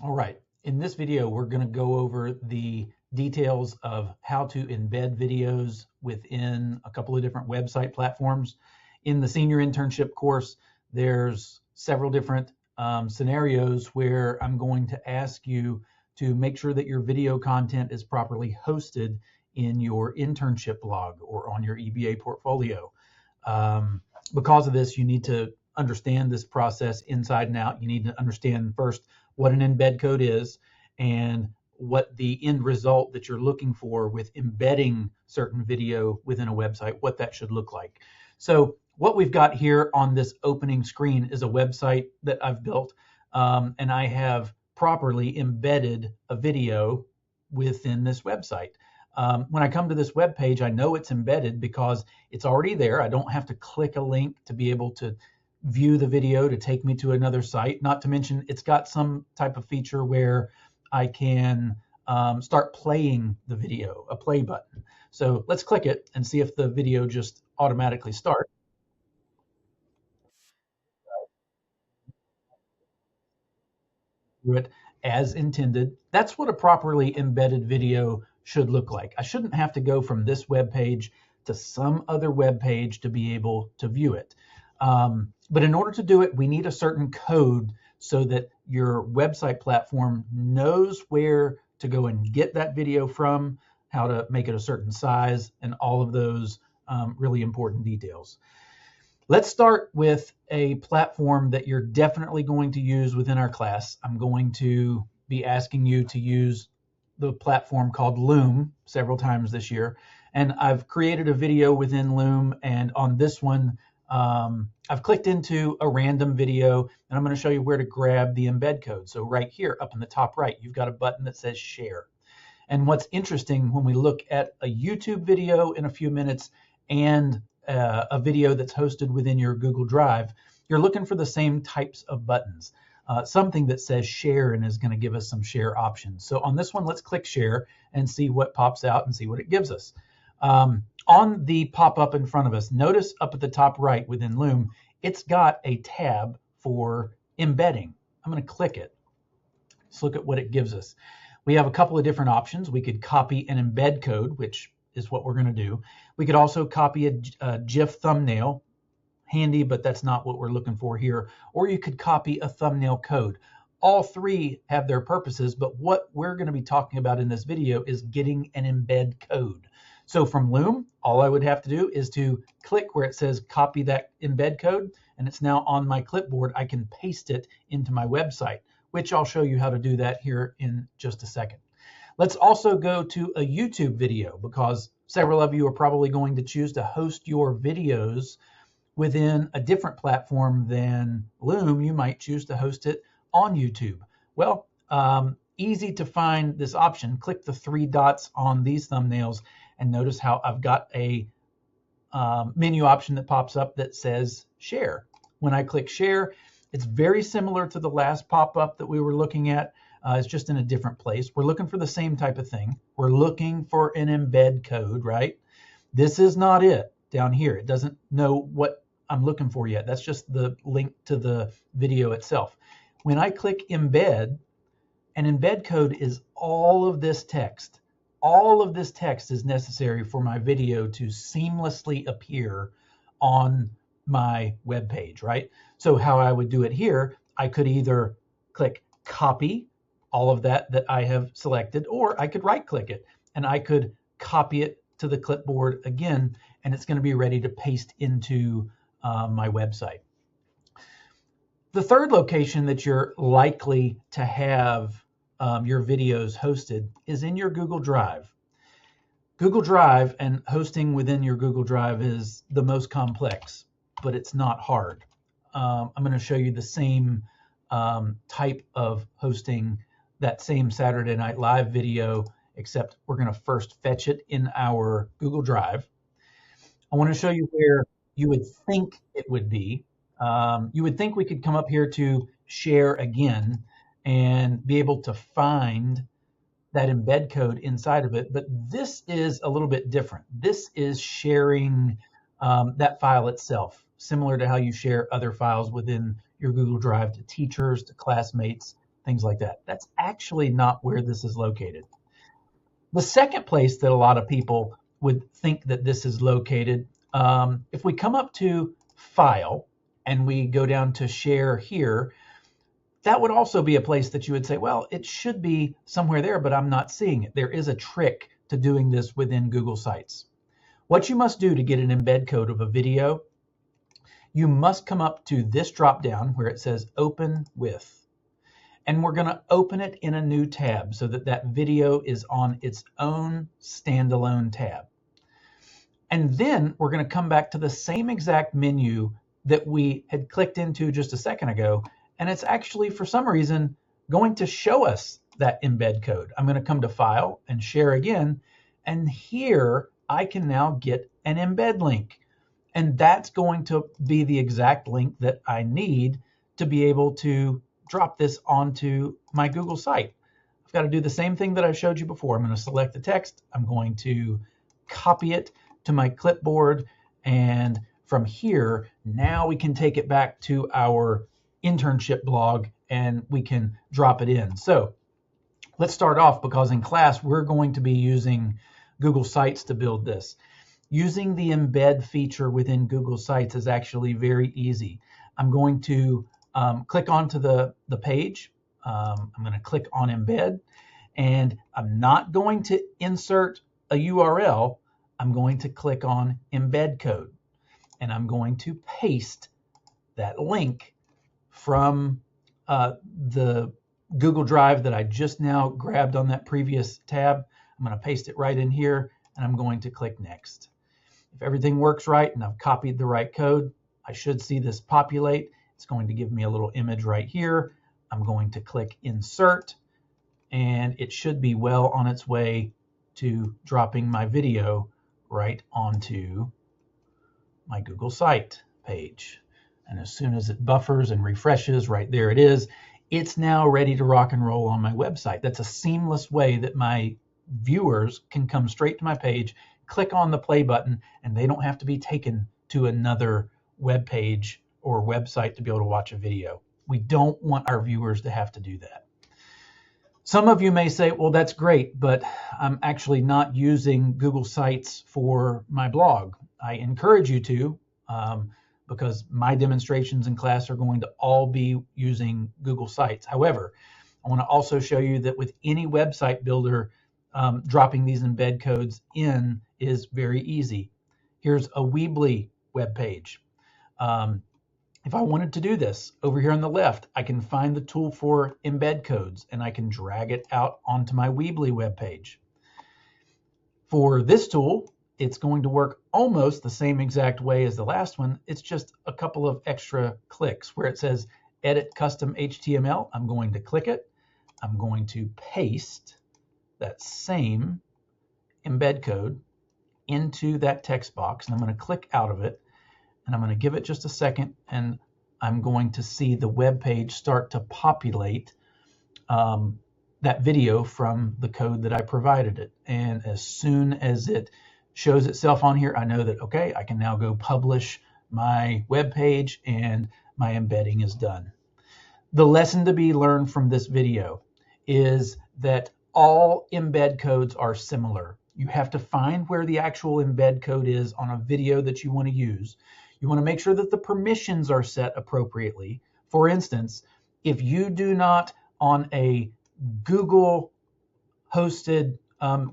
All right, in this video, we're going to go over the details of how to embed videos within a couple of different website platforms. In the senior internship course, there's several different scenarios where I'm going to ask you to make sure that your video content is properly hosted in your internship blog or on your EBA portfolio. Because of this, you need to understand this process inside and out. You need to understand first what an embed code is and what the end result that you're looking for with embedding certain video within a website, what that should look like. So what we've got here on this opening screen is a website that I've built, and I have properly embedded a video within this website. When I come to this web page, I know it's embedded because it's already there. I don't have to click a link to be able to view the video to take me to another site. Not to mention, it's got some type of feature where I can start playing the video, a play button. So let's click it and see if the video just automatically starts. It as intended. That's what a properly embedded video should look like. I shouldn't have to go from this web page to some other web page to be able to view it. But in order to do it, we need a certain code so that your website platform knows where to go and get that video from, how to make it a certain size, and all of those really important details. Let's start with a platform that you're definitely going to use within our class. I'm going to be asking you to use the platform called Loom several times this year. And I've created a video within Loom, and on this one, I've clicked into a random video, and I'm going to show you where to grab the embed code. So right here, up in the top right, you've got a button that says Share. And what's interesting when we look at a YouTube video in a few minutes and a video that's hosted within your Google Drive, you're looking for the same types of buttons. Something that says share and is going to give us some share options. So on this one, let's click share and see what pops out and see what it gives us. On the pop-up in front of us, notice up at the top right within Loom, it's got a tab for embedding. I'm going to click it. Let's look at what it gives us. We have a couple of different options. We could copy an embed code, which is what we're going to do. We could also copy a GIF thumbnail. Handy, but that's not what we're looking for here. Or you could copy a thumbnail code. All three have their purposes, but what we're going to be talking about in this video is getting an embed code. So from Loom, all I would have to do is to click where it says copy that embed code, and it's now on my clipboard. I can paste it into my website, which I'll show you how to do that here in just a second. Let's also go to a YouTube video, because several of you are probably going to choose to host your videos within a different platform than Loom. You might choose to host it on YouTube. Well, easy to find this option. Click the three dots on these thumbnails and notice how I've got a menu option that pops up that says share. When I click share, it's very similar to the last pop-up that we were looking at. It's just in a different place. We're looking for the same type of thing. We're looking for an embed code, right? This is not it down here. It doesn't know what I'm looking for yet. That's just the link to the video itself. When I click embed, an embed code is all of this text. All of this text is necessary for my video to seamlessly appear on my web page, right? So how I would do it here, I could either click copy all of that I have selected, or I could right click it and I could copy it to the clipboard again, and it's going to be ready to paste into my website. The third location that you're likely to have your videos hosted is in your Google Drive. Google Drive and hosting within your Google Drive is the most complex, but it's not hard. I'm going to show you the same type of hosting, that same Saturday Night Live video, except we're going to first fetch it in our Google Drive. I want to show you where you would think it would be. You would think we could come up here to share again and be able to find that embed code inside of it, but this is a little bit different. This is sharing that file itself, similar to how you share other files within your Google Drive to teachers, to classmates, things like that. That's actually not where this is located. The second place that a lot of people would think that this is located, if we come up to File and we go down to Share here, that would also be a place that you would say, well, it should be somewhere there, but I'm not seeing it. There is a trick to doing this within Google Sites. What you must do to get an embed code of a video, you must come up to this drop down where it says Open With. And we're going to open it in a new tab so that that video is on its own standalone tab. And then we're going to come back to the same exact menu that we had clicked into just a second ago. And it's actually, for some reason, going to show us that embed code. I'm going to come to File and Share again. And here I can now get an embed link. And that's going to be the exact link that I need to be able to drop this onto my Google site. I've got to do the same thing that I showed you before. I'm going to select the text. I'm going to copy it to my clipboard. And from here, now we can take it back to our internship blog and we can drop it in. So let's start off, because in class, we're going to be using Google Sites to build this. Using the embed feature within Google Sites is actually very easy. I'm going to click onto the page. I'm going to click on embed, and I'm not going to insert a URL. I'm going to click on embed code, and I'm going to paste that link from the Google Drive that I just now grabbed on that previous tab. I'm going to paste it right in here, and I'm going to click next. If everything works right and I've copied the right code, I should see this populate. It's going to give me a little image right here. I'm going to click insert, and it should be well on its way to dropping my video right onto my Google site page. And as soon as it buffers and refreshes, right there it is. It's now ready to rock and roll on my website. That's a seamless way that my viewers can come straight to my page, click on the play button, and they don't have to be taken to another web page or website to be able to watch a video. We don't want our viewers to have to do that. Some of you may say, well, that's great, but I'm actually not using Google Sites for my blog. I encourage you to, because my demonstrations in class are going to all be using Google Sites. However, I want to also show you that with any website builder, dropping these embed codes in is very easy. Here's a Weebly web page. If I wanted to do this, over here on the left, I can find the tool for embed codes, and I can drag it out onto my Weebly web page. For this tool, it's going to work almost the same exact way as the last one. It's just a couple of extra clicks. Where it says Edit Custom HTML, I'm going to click it. I'm going to paste that same embed code into that text box, and I'm going to click out of it, and I'm going to give it just a second, and I'm going to see the web page start to populate that video from the code that I provided it. And as soon as it shows itself on here, I know that, okay, I can now go publish my web page and my embedding is done. The lesson to be learned from this video is that all embed codes are similar. You have to find where the actual embed code is on a video that you want to use. You want to make sure that the permissions are set appropriately. For instance, if you do not, on a Google hosted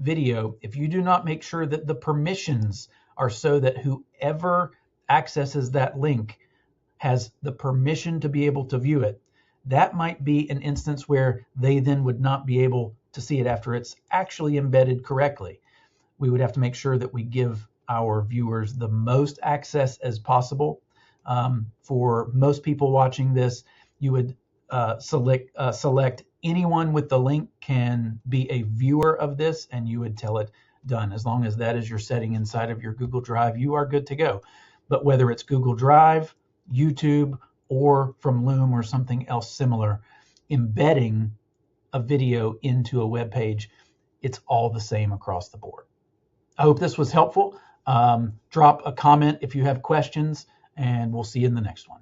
video, if you do not make sure that the permissions are so that whoever accesses that link has the permission to be able to view it, that might be an instance where they then would not be able to see it after it's actually embedded correctly. We would have to make sure that we give our viewers the most access as possible. For most people watching this, you would select anyone with the link can be a viewer of this, and you would tell it done. As long as that is your setting inside of your Google Drive, you are good to go. But whether it's Google Drive, YouTube, or from Loom or something else similar, embedding a video into a web page, it's all the same across the board. I hope this was helpful. Drop a comment if you have questions, and we'll see you in the next one.